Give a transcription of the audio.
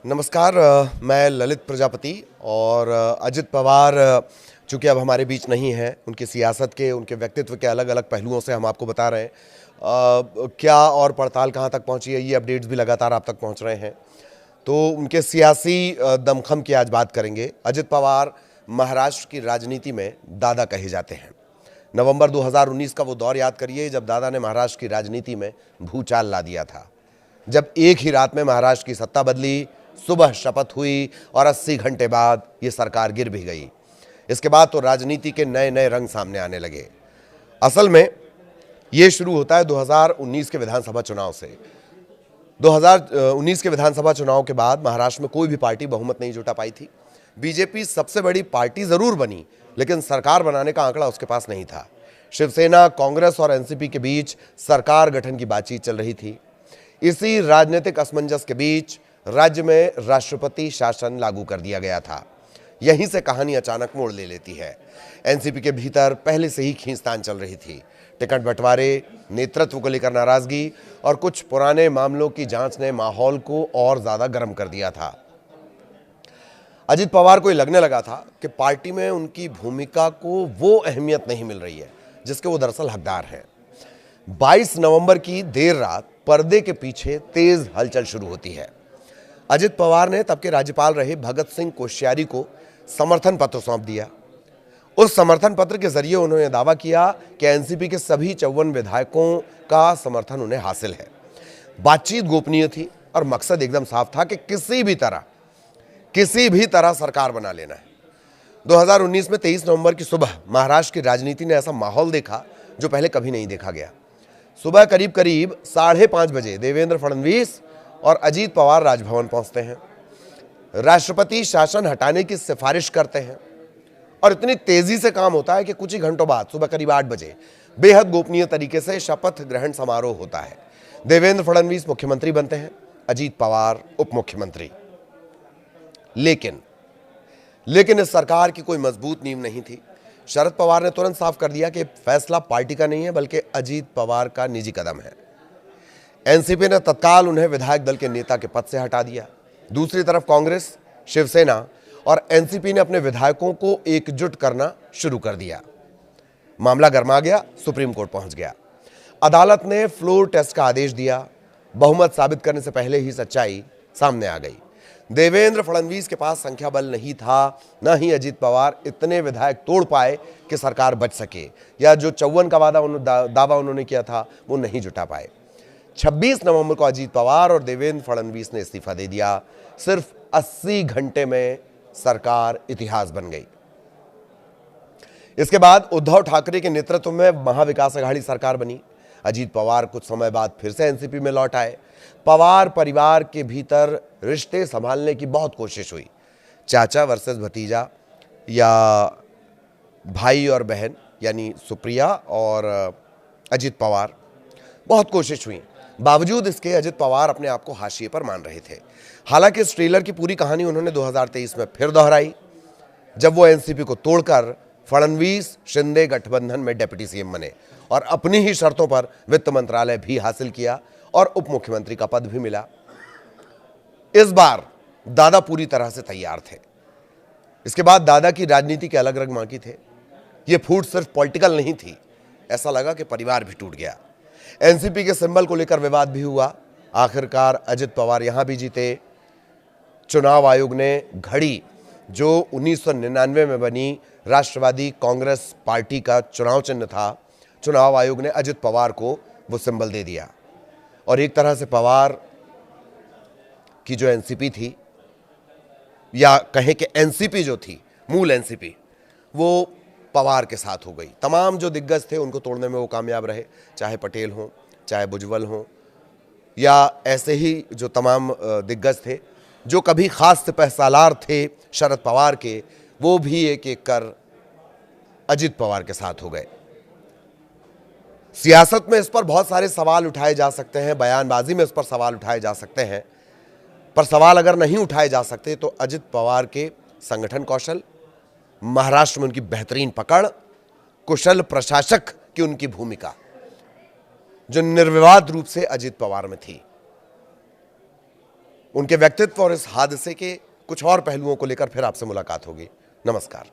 नमस्कार। मैं ललित प्रजापति और अजित पवार चूँकि अब हमारे बीच नहीं हैं, उनकी सियासत के, उनके व्यक्तित्व के अलग अलग पहलुओं से हम आपको बता रहे हैं। क्या और पड़ताल कहाँ तक पहुँची है, ये अपडेट्स भी लगातार आप तक पहुँच रहे हैं। तो उनके सियासी दमखम की आज बात करेंगे। अजित पवार महाराष्ट्र की राजनीति में दादा कहे जाते हैं। नवंबर 2019 का वो दौर याद करिए जब दादा ने महाराष्ट्र की राजनीति में भूचाल ला दिया था, जब एक ही रात में महाराष्ट्र की सत्ता बदली, सुबह शपथ हुई और 80 घंटे बाद ये सरकार गिर भी गई। इसके बाद तो राजनीति के नए नए रंग सामने आने लगे। असल में ये शुरू होता है 2019 के विधानसभा चुनाव से। 2019 के विधानसभा चुनाव के बाद महाराष्ट्र में कोई भी पार्टी बहुमत नहीं जुटा पाई थी। बीजेपी सबसे बड़ी पार्टी जरूर बनी, लेकिन सरकार बनाने का आंकड़ा उसके पास नहीं था। शिवसेना, कांग्रेस और एनसीपी के बीच सरकार गठन की बातचीत चल रही थी। इसी राजनीतिक असमंजस के बीच राज्य में राष्ट्रपति शासन लागू कर दिया गया था। यहीं से कहानी अचानक मोड़ ले लेती है। एनसीपी के भीतर पहले से ही खींचतान चल रही थी। टिकट बंटवारे, नेतृत्व को लेकर नाराजगी और कुछ पुराने मामलों की जांच ने माहौल को और ज्यादा गर्म कर दिया था। अजित पवार को लगने लगा था कि पार्टी में उनकी भूमिका को वो अहमियत नहीं मिल रही है जिसके वो दरअसल हकदार हैं। 22 नवंबर की देर रात पर्दे के पीछे तेज हलचल शुरू होती है। अजित पवार ने तब के राज्यपाल रहे भगत सिंह कोश्यारी को समर्थन पत्र सौंप दिया। उस समर्थन पत्र के जरिए उन्होंने दावा किया कि एनसीपी के सभी 54 विधायकों का समर्थन उन्हें हासिल है। बातचीत गोपनीय थी और मकसद एकदम साफ था कि किसी भी तरह सरकार बना लेना है। 2019 में 23 नवंबर की सुबह महाराष्ट्र की राजनीति ने ऐसा माहौल देखा जो पहले कभी नहीं देखा गया। सुबह करीब 5:30 बजे देवेंद्र फडणवीस और अजीत पवार राजभवन पहुंचते हैं। राष्ट्रपति शासन हटाने की सिफारिश करते हैं और इतनी तेजी से काम होता है कि कुछ ही घंटों बाद सुबह करीब 8 बजे बेहद गोपनीय तरीके से शपथ ग्रहण समारोह होता है। देवेंद्र फडणवीस मुख्यमंत्री बनते हैं, अजीत पवार उप मुख्यमंत्री। लेकिन इस सरकार की कोई मजबूत नींव नहीं थी। शरद पवार ने तुरंत साफ कर दिया कि फैसला पार्टी का नहीं है बल्कि अजीत पवार का निजी कदम है। एनसीपी ने तत्काल उन्हें विधायक दल के नेता के पद से हटा दिया। दूसरी तरफ कांग्रेस, शिवसेना और एनसीपी ने अपने विधायकों को एकजुट करना शुरू कर दिया। मामला गर्मा गया, सुप्रीम कोर्ट पहुंच गया। अदालत ने फ्लोर टेस्ट का आदेश दिया। बहुमत साबित करने से पहले ही सच्चाई सामने आ गई। देवेंद्र फडणवीस के पास संख्या बल नहीं था, न ही अजीत पवार इतने विधायक तोड़ पाए कि सरकार बच सके, या जो 54 का दावा उन्होंने किया था वो नहीं जुटा पाए। 26 नवंबर को अजीत पवार और देवेंद्र फडणवीस ने इस्तीफा दे दिया। सिर्फ 80 घंटे में सरकार इतिहास बन गई। इसके बाद उद्धव ठाकरे के नेतृत्व में महाविकास अघाड़ी सरकार बनी। अजीत पवार कुछ समय बाद फिर से एनसीपी में लौट आए। पवार परिवार के भीतर रिश्ते संभालने की बहुत कोशिश हुई। चाचा वर्सेस भतीजा या भाई और बहन यानी सुप्रिया और अजीत पवार, बहुत कोशिश हुई। बावजूद इसके अजित पवार अपने आप को हाशिए पर मान रहे थे। हालांकि इस ट्रेलर की पूरी कहानी उन्होंने 2023 में फिर दोहराई, जब वो एनसीपी को तोड़कर फडणवीस शिंदे गठबंधन में डिप्टी सीएम बने और अपनी ही शर्तों पर वित्त मंत्रालय भी हासिल किया और उप मुख्यमंत्री का पद भी मिला। इस बार दादा पूरी तरह से तैयार थे। इसके बाद दादा की राजनीति के अलग रंग बाकी थे। ये फूट सिर्फ पॉलिटिकल नहीं थी, ऐसा लगा कि परिवार भी टूट गया। एनसीपी के सिंबल को लेकर विवाद भी हुआ। आखिरकार अजित पवार यहां भी जीते। चुनाव आयोग ने घड़ी, जो 1999 में बनी राष्ट्रवादी कांग्रेस पार्टी का चुनाव चिन्ह था, चुनाव आयोग ने अजित पवार को वो सिंबल दे दिया। और एक तरह से पवार की जो एनसीपी थी, या कहें कि एनसीपी जो थी, मूल एनसीपी, वो पवार के साथ हो गई। तमाम जो दिग्गज थे उनको तोड़ने में वो कामयाब रहे, चाहे पटेल हों, चाहे भुजबल हों, या ऐसे ही जो तमाम दिग्गज थे जो कभी खास सिपहसालार थे शरद पवार के, वो भी एक एक कर अजित पवार के साथ हो गए। सियासत में इस पर बहुत सारे सवाल उठाए जा सकते हैं, बयानबाजी में इस पर सवाल उठाए जा सकते हैं, पर सवाल अगर नहीं उठाए जा सकते तो अजित पवार के संगठन कौशल, महाराष्ट्र में उनकी बेहतरीन पकड़, कुशल प्रशासक की उनकी भूमिका, जो निर्विवाद रूप से अजित पवार में थी, उनके व्यक्तित्व और इस हादसे के कुछ और पहलुओं को लेकर फिर आपसे मुलाकात होगी। नमस्कार।